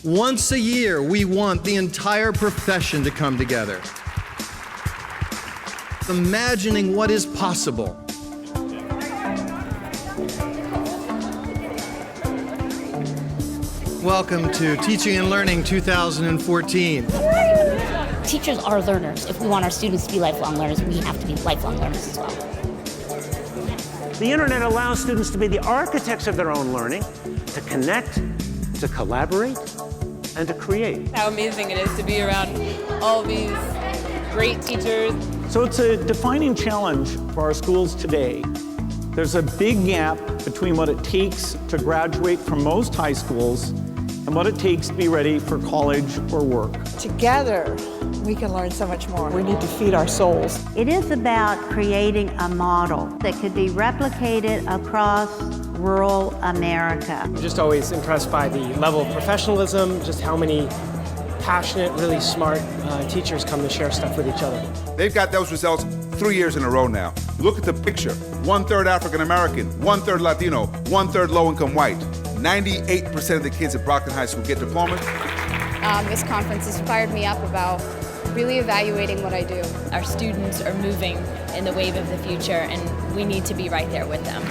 Once a year, we want the entire profession to come together, imagining what is possible. Welcome to Teaching and Learning 2014. Teachers are learners. If we want our students to be lifelong learners, we have to be lifelong learners as well. The internet allows students to be the architects of their own learning, to connect, to collaborate, and to create. How amazing it is to be around all these great teachers. So it's a defining challenge for our schools today. There's a big gap between what it takes to graduate from most high schools and what it takes to be ready for college or work. Together, we can learn so much more. We need to feed our souls. It is about creating a model that could be replicated across rural America. I'm just always impressed by the level of professionalism, just how many passionate, really smart teachers come to share stuff with each other. They've got those results 3 years in a row now. Look at the picture. 1/3 African American, 1/3 Latino, 1/3 low-income white. 98% of the kids at Brockton High School get diplomas. This conference has fired me up about really evaluating what I do. Our students are moving in the wave of the future, and we need to be right there with them.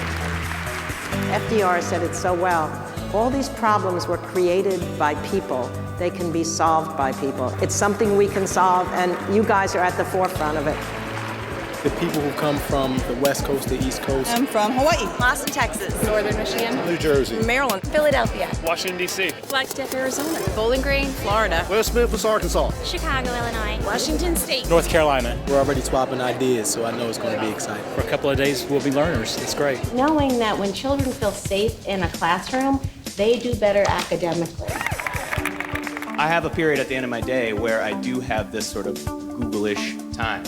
FDR said it so well. All these problems were created by people. They can be solved by people. It's something we can solve, and you guys are at the forefront of it. The people who come from the West Coast to East Coast. I'm from Hawaii. Austin, Texas. Northern Michigan. New Jersey. Maryland. Philadelphia. Washington, D.C. Flagstaff, Arizona. Bowling Green, Florida. West Memphis, Arkansas. Chicago, Illinois. Washington State. North Carolina. We're already swapping ideas, so I know it's going to be exciting. For a couple of days, we'll be learners. It's great. Knowing that when children feel safe in a classroom, they do better academically. I have a period at the end of my day where I do have this sort of Google-ish time.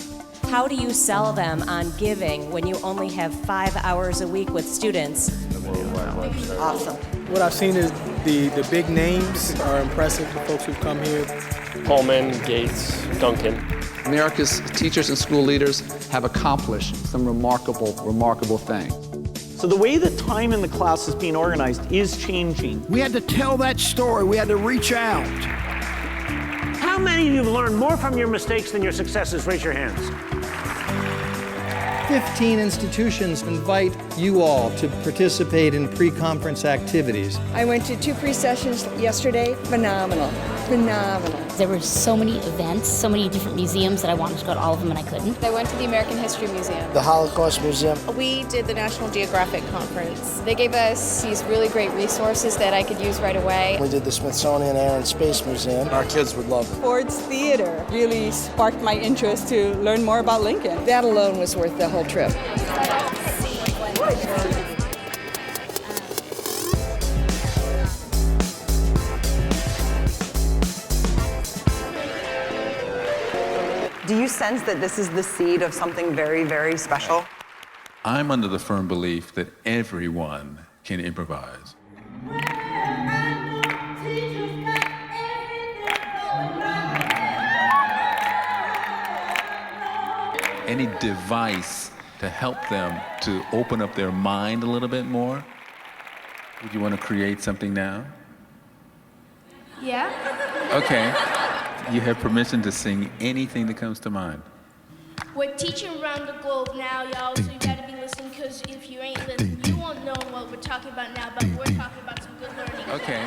How do you sell them on giving when you only have 5 hours a week with students? Awesome. What I've seen is the big names are impressive, the folks who've come here. Coleman, Gates, Duncan. America's teachers and school leaders have accomplished some remarkable things. So the way that time in the class is being organized is changing. We had to tell that story. We had to reach out. How many of you have learned more from your mistakes than your successes? Raise your hands. 15 institutions invite you all to participate in pre-conference activities. I went to 2 pre-sessions yesterday. Phenomenal. There were so many events, so many different museums that I wanted to go to all of them and I couldn't. I went to the American History Museum. The Holocaust Museum. We did the National Geographic Conference. They gave us these really great resources that I could use right away. We did the Smithsonian Air and Space Museum. Our kids would love it. Ford's Theater really sparked my interest to learn more about Lincoln. That alone was worth the whole trip. Do you sense that this is the seed of something very, very special? I'm under the firm belief that everyone can improvise. Any device to help them to open up their mind a little bit more? Would you want to create something now? Yeah. Okay. You have permission to sing anything that comes to mind. We're teaching around the globe now, y'all, so you gotta be listening, because if you ain't listening, you won't know what we're talking about now, but we're talking about some good learning. Okay.